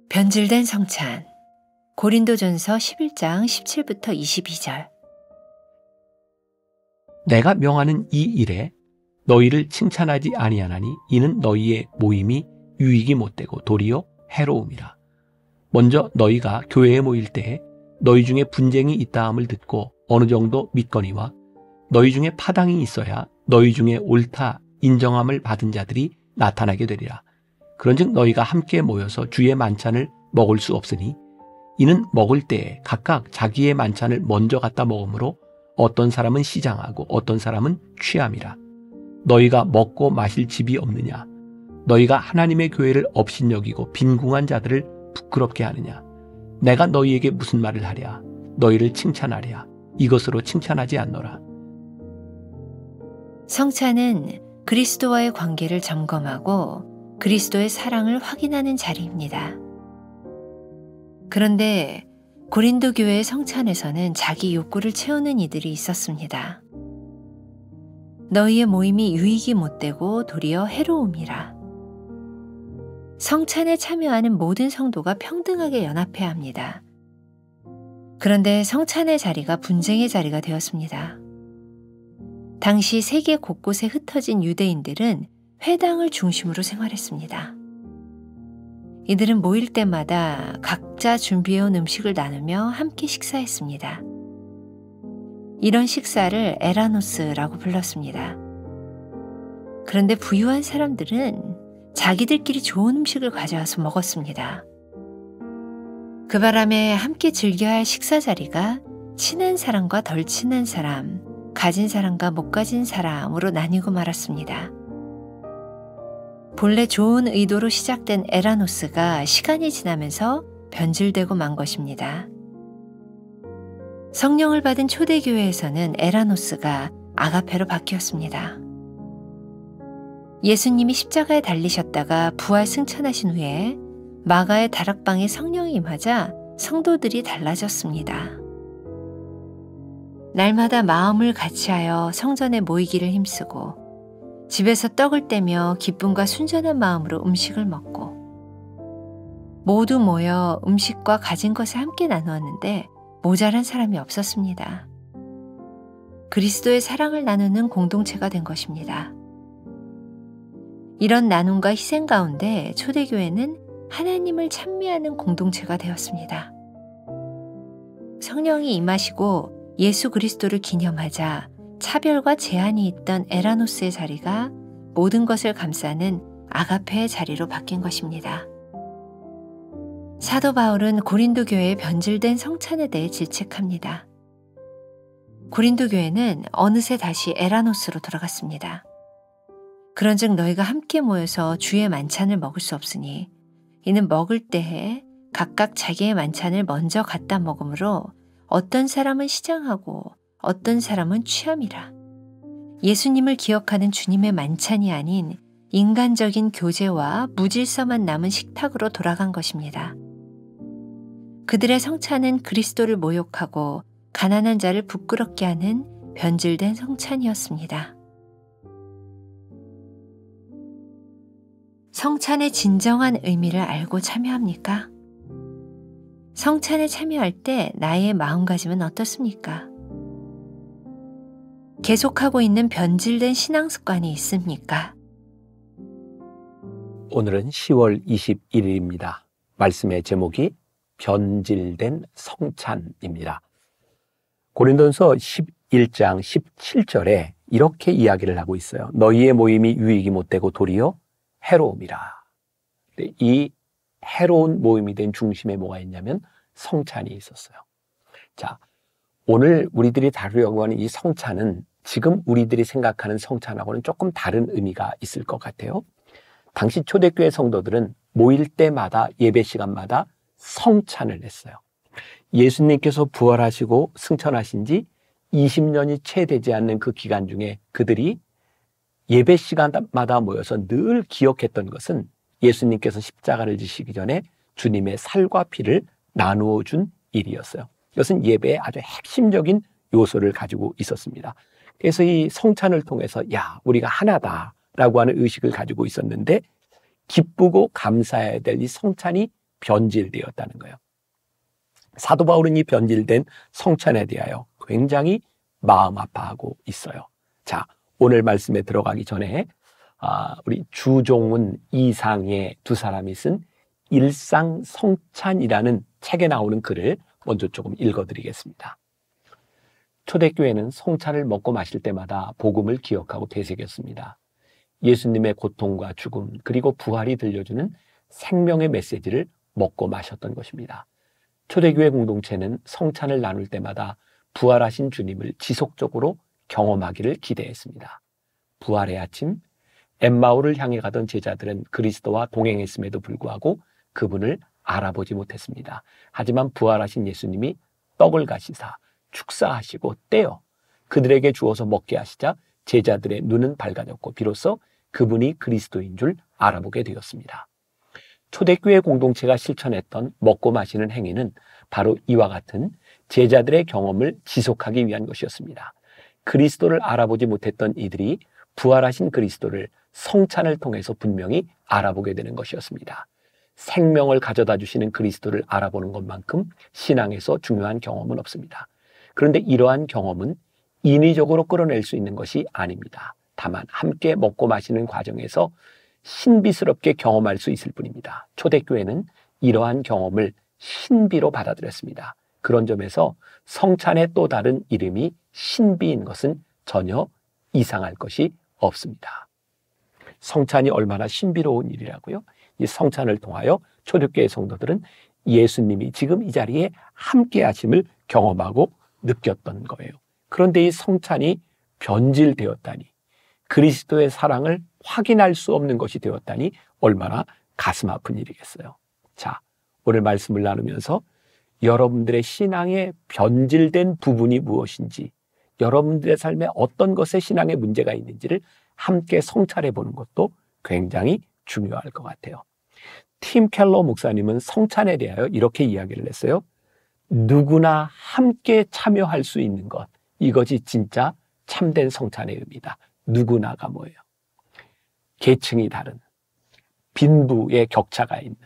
변질된 성찬. 고린도전서 11장 17부터 22절. 내가 명하는 이 일에 너희를 칭찬하지 아니하나니 이는 너희의 모임이 유익이 못되고 도리어 해로움이라. 먼저 너희가 교회에 모일 때에 너희 중에 분쟁이 있다함을 듣고 어느 정도 믿거니와 너희 중에 파당이 있어야 너희 중에 옳다 인정함을 받은 자들이 나타나게 되리라. 그런즉 너희가 함께 모여서 주의 만찬을 먹을 수 없으니 이는 먹을 때에 각각 자기의 만찬을 먼저 갖다 먹으므로 어떤 사람은 시장하고 어떤 사람은 취함이라. 너희가 먹고 마실 집이 없느냐? 너희가 하나님의 교회를 업신여기고 빈궁한 자들을 부끄럽게 하느냐? 내가 너희에게 무슨 말을 하랴? 너희를 칭찬하랴? 이것으로 칭찬하지 않노라. 성찬은 그리스도와의 관계를 점검하고 그리스도의 사랑을 확인하는 자리입니다. 그런데 고린도 교회의 성찬에서는 자기 욕구를 채우는 이들이 있었습니다. 너희의 모임이 유익이 못되고 도리어 해로움이라. 성찬에 참여하는 모든 성도가 평등하게 연합해야 합니다. 그런데 성찬의 자리가 분쟁의 자리가 되었습니다. 당시 세계 곳곳에 흩어진 유대인들은 회당을 중심으로 생활했습니다. 이들은 모일 때마다 각자 준비해온 음식을 나누며 함께 식사했습니다. 이런 식사를 에라노스라고 불렀습니다. 그런데 부유한 사람들은 자기들끼리 좋은 음식을 가져와서 먹었습니다. 그 바람에 함께 즐겨야 할 식사 자리가 친한 사람과 덜 친한 사람, 가진 사람과 못 가진 사람으로 나뉘고 말았습니다. 본래 좋은 의도로 시작된 에라노스가 시간이 지나면서 변질되고 만 것입니다. 성령을 받은 초대교회에서는 에라노스가 아가페로 바뀌었습니다. 예수님이 십자가에 달리셨다가 부활 승천하신 후에 마가의 다락방에 성령이 임하자 성도들이 달라졌습니다. 날마다 마음을 같이하여 성전에 모이기를 힘쓰고 집에서 떡을 떼며 기쁨과 순전한 마음으로 음식을 먹고 모두 모여 음식과 가진 것을 함께 나누었는데 모자란 사람이 없었습니다. 그리스도의 사랑을 나누는 공동체가 된 것입니다. 이런 나눔과 희생 가운데 초대교회는 하나님을 찬미하는 공동체가 되었습니다. 성령이 임하시고 예수 그리스도를 기념하자 차별과 제한이 있던 에라노스의 자리가 모든 것을 감싸는 아가페의 자리로 바뀐 것입니다. 사도 바울은 고린도 교회의 변질된 성찬에 대해 질책합니다. 고린도 교회는 어느새 다시 에라노스로 돌아갔습니다. 그런즉 너희가 함께 모여서 주의 만찬을 먹을 수 없으니 이는 먹을 때에 각각 자기의 만찬을 먼저 갖다 먹으므로 어떤 사람은 시장하고 어떤 사람은 취함이라. 예수님을 기억하는 주님의 만찬이 아닌 인간적인 교제와 무질서만 남은 식탁으로 돌아간 것입니다. 그들의 성찬은 그리스도를 모욕하고 가난한 자를 부끄럽게 하는 변질된 성찬이었습니다. 성찬의 진정한 의미를 알고 참여합니까? 성찬에 참여할 때 나의 마음가짐은 어떻습니까? 계속하고 있는 변질된 신앙 습관이 있습니까? 오늘은 10월 21일입니다. 말씀의 제목이 변질된 성찬입니다. 고린도전서 11장 17절에 이렇게 이야기를 하고 있어요. 너희의 모임이 유익이 못되고 도리어 해로움이라. 이 해로운 모임이 된 중심에 뭐가 있냐면 성찬이 있었어요. 자, 오늘 우리들이 다루려고 하는 이 성찬은 지금 우리들이 생각하는 성찬하고는 조금 다른 의미가 있을 것 같아요. 당시 초대교회 성도들은 모일 때마다 예배 시간마다 성찬을 했어요. 예수님께서 부활하시고 승천하신 지 20년이 채 되지 않는 그 기간 중에 그들이 예배 시간마다 모여서 늘 기억했던 것은 예수님께서 십자가를 지시기 전에 주님의 살과 피를 나누어 준 일이었어요. 이것은 예배의 아주 핵심적인 요소를 가지고 있었습니다. 그래서 이 성찬을 통해서 우리가 하나다라고 하는 의식을 가지고 있었는데 기쁘고 감사해야 될 이 성찬이 변질되었다는 거예요. 사도 바울은 이 변질된 성찬에 대하여 굉장히 마음 아파하고 있어요. 자, 오늘 말씀에 들어가기 전에 우리 주종훈 이상의 두 사람이 쓴 일상성찬이라는 책에 나오는 글을 먼저 조금 읽어드리겠습니다. 초대교회는 성찬을 먹고 마실 때마다 복음을 기억하고 되새겼습니다. 예수님의 고통과 죽음 그리고 부활이 들려주는 생명의 메시지를 먹고 마셨던 것입니다. 초대교회 공동체는 성찬을 나눌 때마다 부활하신 주님을 지속적으로 경험하기를 기대했습니다. 부활의 아침, 엠마오를 향해 가던 제자들은 그리스도와 동행했음에도 불구하고 그분을 알아보지 못했습니다. 하지만 부활하신 예수님이 떡을 가시사 축사하시고 떼어 그들에게 주어서 먹게 하시자 제자들의 눈은 밝아졌고 비로소 그분이 그리스도인 줄 알아보게 되었습니다. 초대교회 공동체가 실천했던 먹고 마시는 행위는 바로 이와 같은 제자들의 경험을 지속하기 위한 것이었습니다. 그리스도를 알아보지 못했던 이들이 부활하신 그리스도를 성찬을 통해서 분명히 알아보게 되는 것이었습니다. 생명을 가져다 주시는 그리스도를 알아보는 것만큼 신앙에서 중요한 경험은 없습니다. 그런데 이러한 경험은 인위적으로 끌어낼 수 있는 것이 아닙니다. 다만 함께 먹고 마시는 과정에서 신비스럽게 경험할 수 있을 뿐입니다. 초대교회는 이러한 경험을 신비로 받아들였습니다. 그런 점에서 성찬의 또 다른 이름이 신비인 것은 전혀 이상할 것이 없습니다. 성찬이 얼마나 신비로운 일이라고요? 이 성찬을 통하여 초대교회 성도들은 예수님이 지금 이 자리에 함께 하심을 경험하고 느꼈던 거예요. 그런데 이 성찬이 변질되었다니, 그리스도의 사랑을 확인할 수 없는 것이 되었다니 얼마나 가슴 아픈 일이겠어요. 자, 오늘 말씀을 나누면서 여러분들의 신앙에 변질된 부분이 무엇인지, 여러분들의 삶에 어떤 것에 신앙의 문제가 있는지를 함께 성찰해 보는 것도 굉장히 중요할 것 같아요. 팀 켈러 목사님은 성찬에 대하여 이렇게 이야기를 했어요. 누구나 함께 참여할 수 있는 것, 이것이 진짜 참된 성찬의 의미다. 누구나가 뭐예요? 계층이 다른, 빈부의 격차가 있는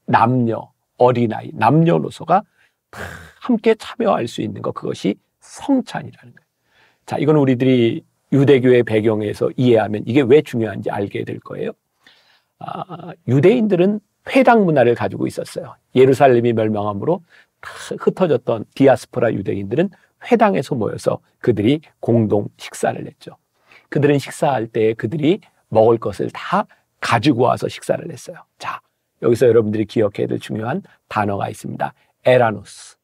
남녀, 어린아이, 남녀노소가 다 함께 참여할 수 있는 것, 그것이 성찬이라는 거예요. 자, 이건 우리들이 유대교의 배경에서 이해하면 이게 왜 중요한지 알게 될 거예요. 유대인들은 회당 문화를 가지고 있었어요. 예루살렘이 멸망함으로 다 흩어졌던 디아스포라 유대인들은 회당에서 모여서 그들이 공동 식사를 했죠. 그들은 식사할 때 그들이 먹을 것을 다 가지고 와서 식사를 했어요. 자, 여기서 여러분들이 기억해야 될 중요한 단어가 있습니다. 에라노스.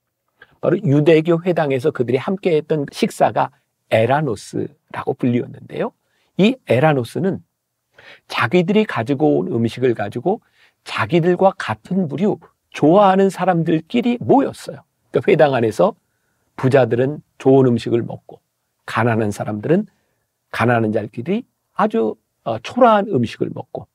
바로 유대교 회당에서 그들이 함께 했던 식사가 에라노스라고 불리웠는데요. 이 에라노스는 자기들이 가지고 온 음식을 가지고 자기들과 같은 부류 좋아하는 사람들끼리 모였어요. 그러니까 회당 안에서 부자들은 좋은 음식을 먹고 가난한 사람들은 가난한 자들끼리 아주 초라한 음식을 먹고,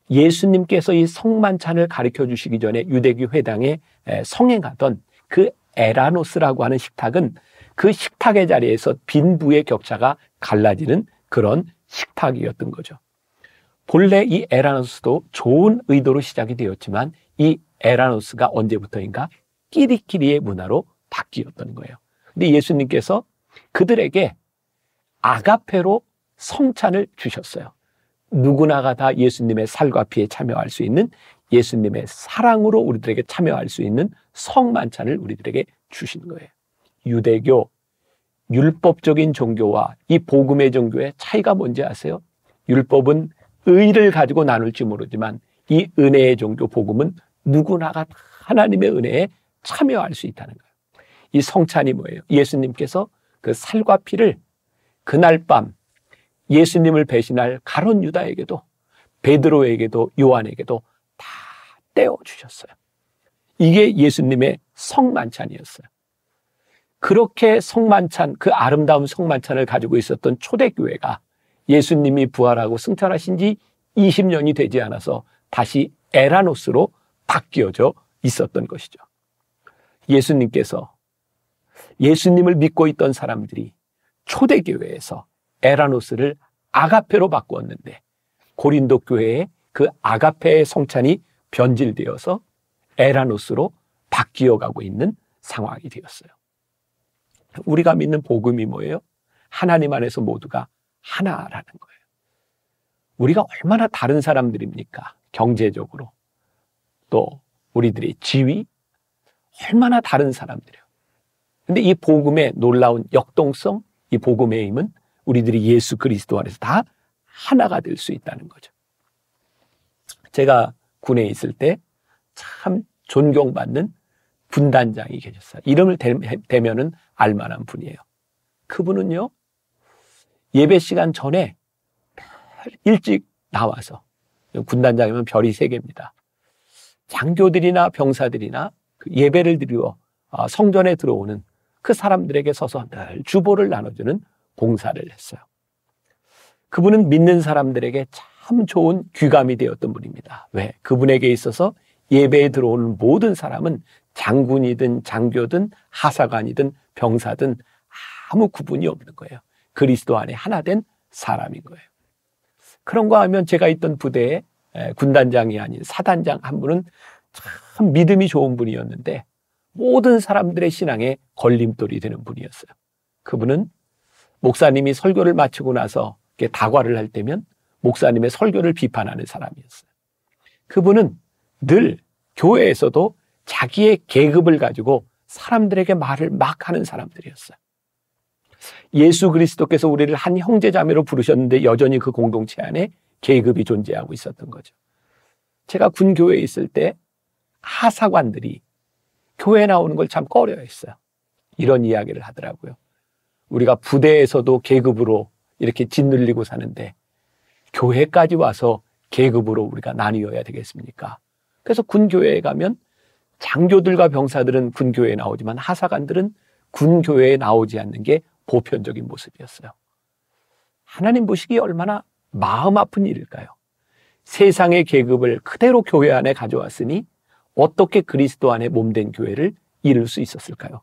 예수님께서 이 성만찬을 가르쳐 주시기 전에 유대교 회당에 성행하던 그 에라노스라고 하는 식탁은 그 식탁의 자리에서 빈부의 격차가 갈라지는 그런 식탁이었던 거죠. 본래 이 에라노스도 좋은 의도로 시작이 되었지만 이 에라노스가 언제부터인가 끼리끼리의 문화로 바뀌었던 거예요. 근데 예수님께서 그들에게 아가페로 성찬을 주셨어요. 누구나가 다 예수님의 살과 피에 참여할 수 있는, 예수님의 사랑으로 우리들에게 참여할 수 있는 성만찬을 우리들에게 주신 거예요. 유대교, 율법적인 종교와 이 복음의 종교의 차이가 뭔지 아세요? 율법은 의를 가지고 나눌지 모르지만 이 은혜의 종교 복음은 누구나가 하나님의 은혜에 참여할 수 있다는 거예요. 이 성찬이 뭐예요? 예수님께서 그 살과 피를 그날 밤 예수님을 배신할 가룟 유다에게도, 베드로에게도, 요한에게도 다 떼어주셨어요. 이게 예수님의 성만찬이었어요. 그렇게 성만찬, 그 아름다운 성만찬을 가지고 있었던 초대교회가 예수님이 부활하고 승천하신 지 20년이 되지 않아서 다시 에라노스로 바뀌어져 있었던 것이죠. 예수님께서 예수님을 믿고 있던 사람들이 초대교회에서 에라노스를 아가페로 바꾸었는데 고린도 교회의 그 아가페의 성찬이 변질되어서 에라노스로 바뀌어가고 있는 상황이 되었어요. 우리가 믿는 복음이 뭐예요? 하나님 안에서 모두가 하나라는 거예요. 우리가 얼마나 다른 사람들입니까? 경제적으로. 또 우리들의 지위, 얼마나 다른 사람들이에요. 근데 이 복음의 놀라운 역동성, 이 복음의 힘은 우리들이 예수 그리스도 안에서 다 하나가 될 수 있다는 거죠. 제가 군에 있을 때 참 존경받는 군단장이 계셨어요. 이름을 대면은 알만한 분이에요. 그분은요, 예배 시간 전에 일찍 나와서, 군단장이면 별이 3개입니다. 장교들이나 병사들이나 그 예배를 드리러 성전에 들어오는 그 사람들에게 서서 늘 주보를 나눠주는 봉사를 했어요. 그분은 믿는 사람들에게 참 좋은 귀감이 되었던 분입니다. 왜? 그분에게 있어서 예배에 들어오는 모든 사람은 장군이든 장교든 하사관이든 병사든 아무 구분이 없는 거예요. 그리스도 안에 하나 된 사람인 거예요. 그런가 하면 제가 있던 부대에 군단장이 아닌 사단장 한 분은 참 믿음이 좋은 분이었는데 모든 사람들의 신앙에 걸림돌이 되는 분이었어요. 그분은 목사님이 설교를 마치고 나서 다과를 할 때면 목사님의 설교를 비판하는 사람이었어요. 그분은 늘 교회에서도 자기의 계급을 가지고 사람들에게 말을 막 하는 사람들이었어요. 예수 그리스도께서 우리를 한 형제자매로 부르셨는데 여전히 그 공동체 안에 계급이 존재하고 있었던 거죠. 제가 군교회에 있을 때 하사관들이 교회에 나오는 걸 참 꺼려했어요. 이런 이야기를 하더라고요. 우리가 부대에서도 계급으로 이렇게 짓눌리고 사는데 교회까지 와서 계급으로 우리가 나뉘어야 되겠습니까? 그래서 군교회에 가면 장교들과 병사들은 군교회에 나오지만 하사관들은 군교회에 나오지 않는 게 보편적인 모습이었어요. 하나님 보시기에 얼마나 마음 아픈 일일까요? 세상의 계급을 그대로 교회 안에 가져왔으니 어떻게 그리스도 안에 몸된 교회를 이룰 수 있었을까요?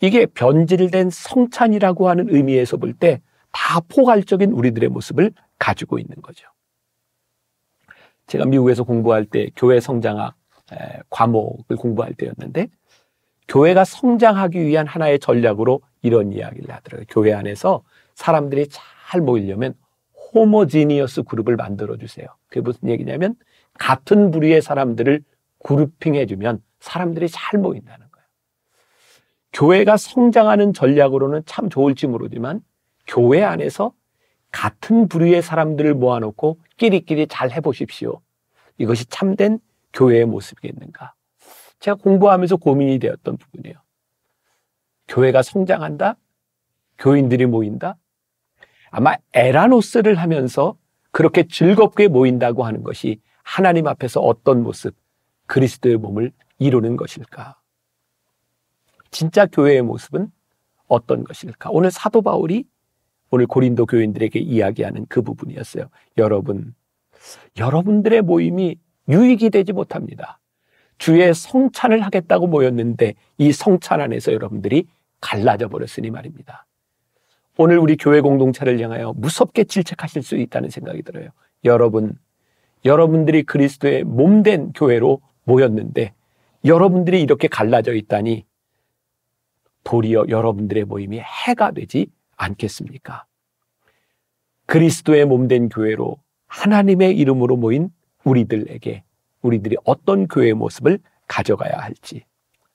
이게 변질된 성찬이라고 하는 의미에서 볼 때 다 포괄적인 우리들의 모습을 가지고 있는 거죠. 제가 미국에서 공부할 때 교회 성장학 과목을 공부할 때였는데 교회가 성장하기 위한 하나의 전략으로 이런 이야기를 하더라고요. 교회 안에서 사람들이 잘 모이려면 호모지니어스 그룹을 만들어주세요. 그게 무슨 얘기냐면 같은 부류의 사람들을 그룹핑해주면 사람들이 잘 모인다는 거예요. 교회가 성장하는 전략으로는 참 좋을지 모르지만 교회 안에서 같은 부류의 사람들을 모아놓고 끼리끼리 잘 해보십시오. 이것이 참된 교회의 모습이겠는가? 제가 공부하면서 고민이 되었던 부분이에요. 교회가 성장한다? 교인들이 모인다? 아마 에라노스를 하면서 그렇게 즐겁게 모인다고 하는 것이 하나님 앞에서 어떤 모습, 그리스도의 몸을 이루는 것일까? 진짜 교회의 모습은 어떤 것일까? 오늘 사도 바울이 오늘 고린도 교인들에게 이야기하는 그 부분이었어요. 여러분들의 모임이 유익이 되지 못합니다. 주의 성찬을 하겠다고 모였는데 이 성찬 안에서 여러분들이 갈라져 버렸으니 말입니다. 오늘 우리 교회 공동체를 향하여 무섭게 질책하실 수 있다는 생각이 들어요. 여러분들이 그리스도의 몸된 교회로 모였는데 여러분들이 이렇게 갈라져 있다니 도리어 여러분들의 모임이 해가 되지 않겠습니까? 그리스도의 몸된 교회로 하나님의 이름으로 모인 우리들이 어떤 교회의 모습을 가져가야 할지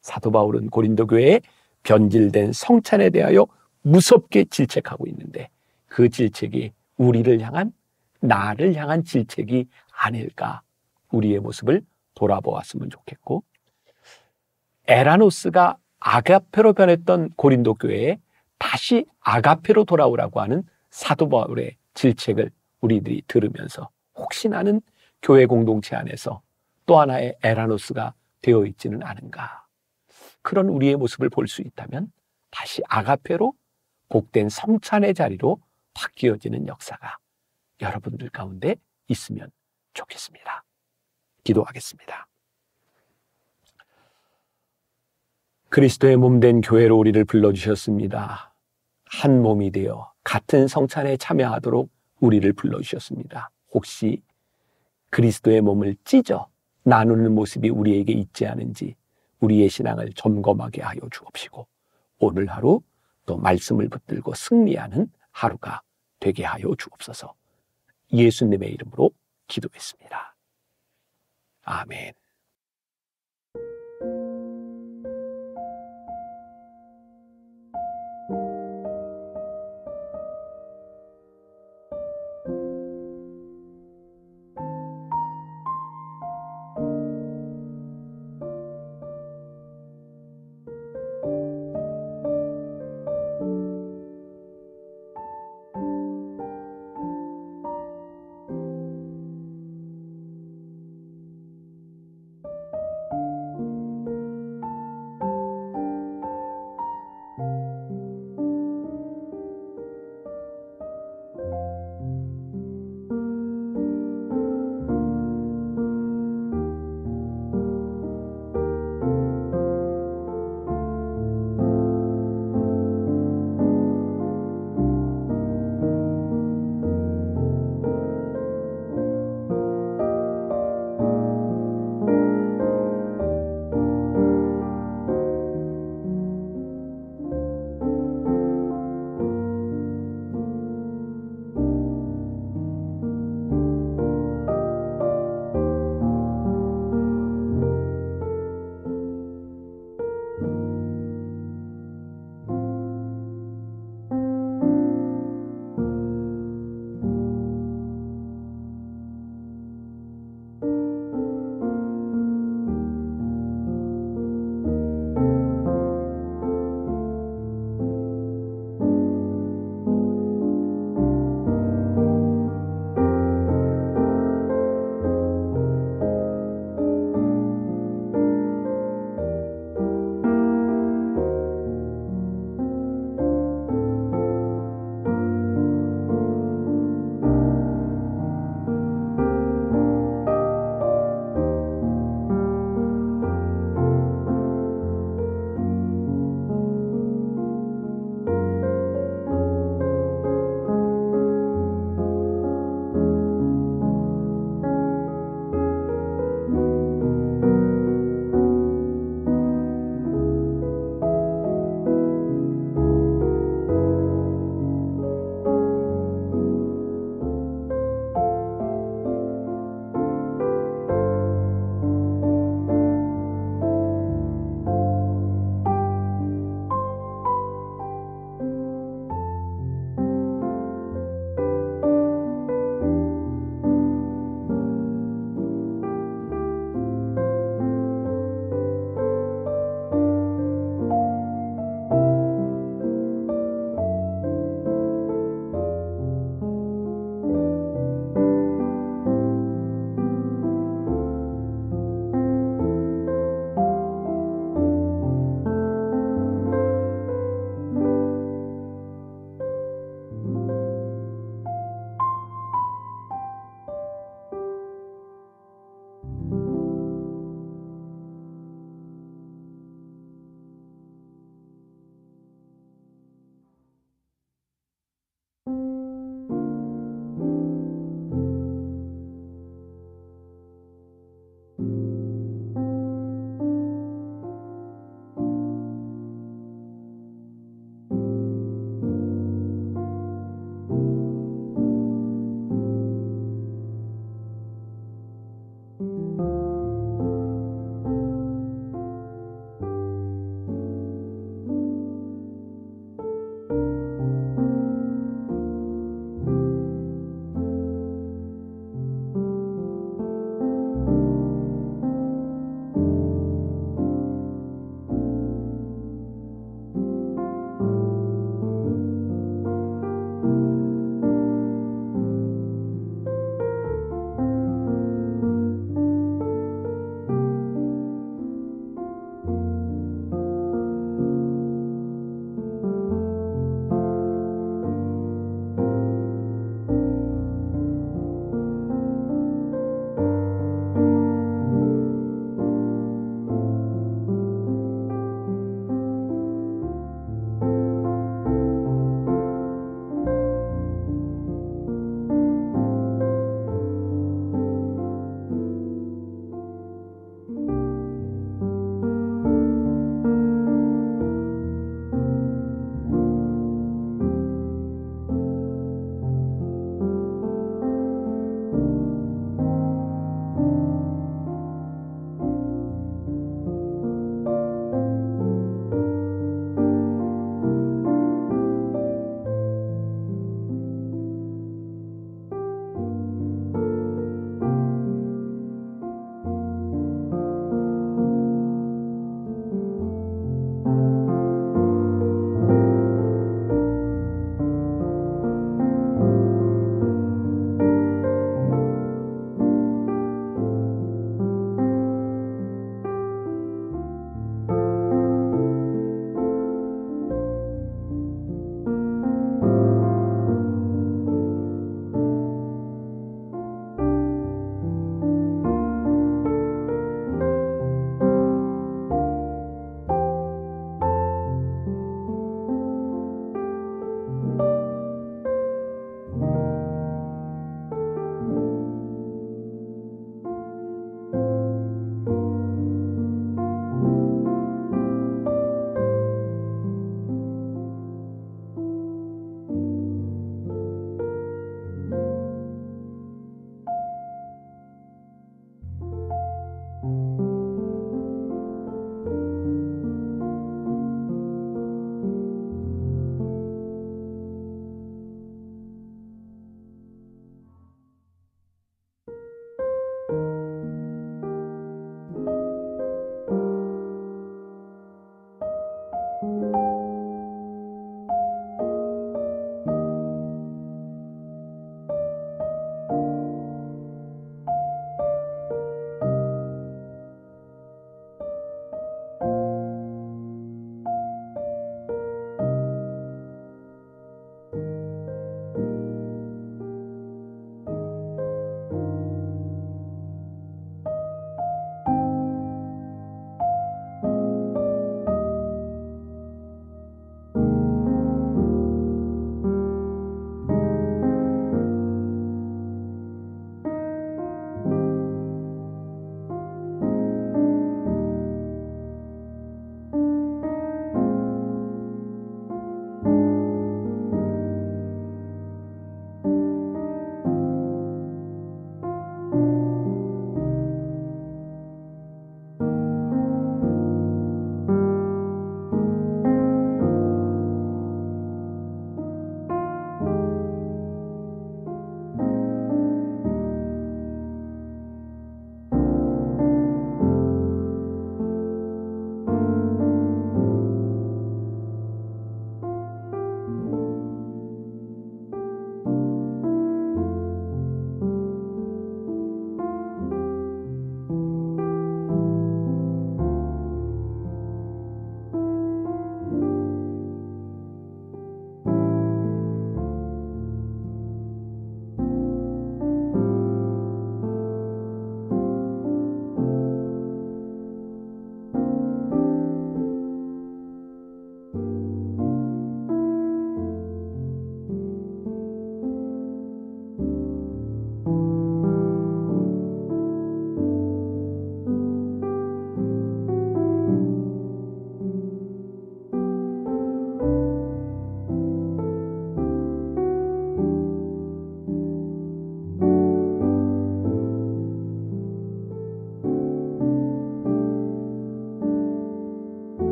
사도 바울은 고린도 교회의 변질된 성찬에 대하여 무섭게 질책하고 있는데 그 질책이 나를 향한 질책이 아닐까. 우리의 모습을 돌아보았으면 좋겠고 에라노스가 아가페로 변했던 고린도 교회에 다시 아가페로 돌아오라고 하는 사도 바울의 질책을 우리들이 들으면서 혹시 나는 교회 공동체 안에서 또 하나의 에라노스가 되어 있지는 않은가. 그런 우리의 모습을 볼 수 있다면 다시 아가페로 복된 성찬의 자리로 바뀌어지는 역사가 여러분들 가운데 있으면 좋겠습니다. 기도하겠습니다. 그리스도의 몸된 교회로 우리를 불러주셨습니다. 한 몸이 되어 같은 성찬에 참여하도록 우리를 불러주셨습니다. 혹시 그리스도의 몸을 찢어 나누는 모습이 우리에게 있지 않은지 우리의 신앙을 점검하게 하여 주옵시고 오늘 하루 또 말씀을 붙들고 승리하는 하루가 되게 하여 주옵소서. 예수님의 이름으로 기도했습니다. 아멘.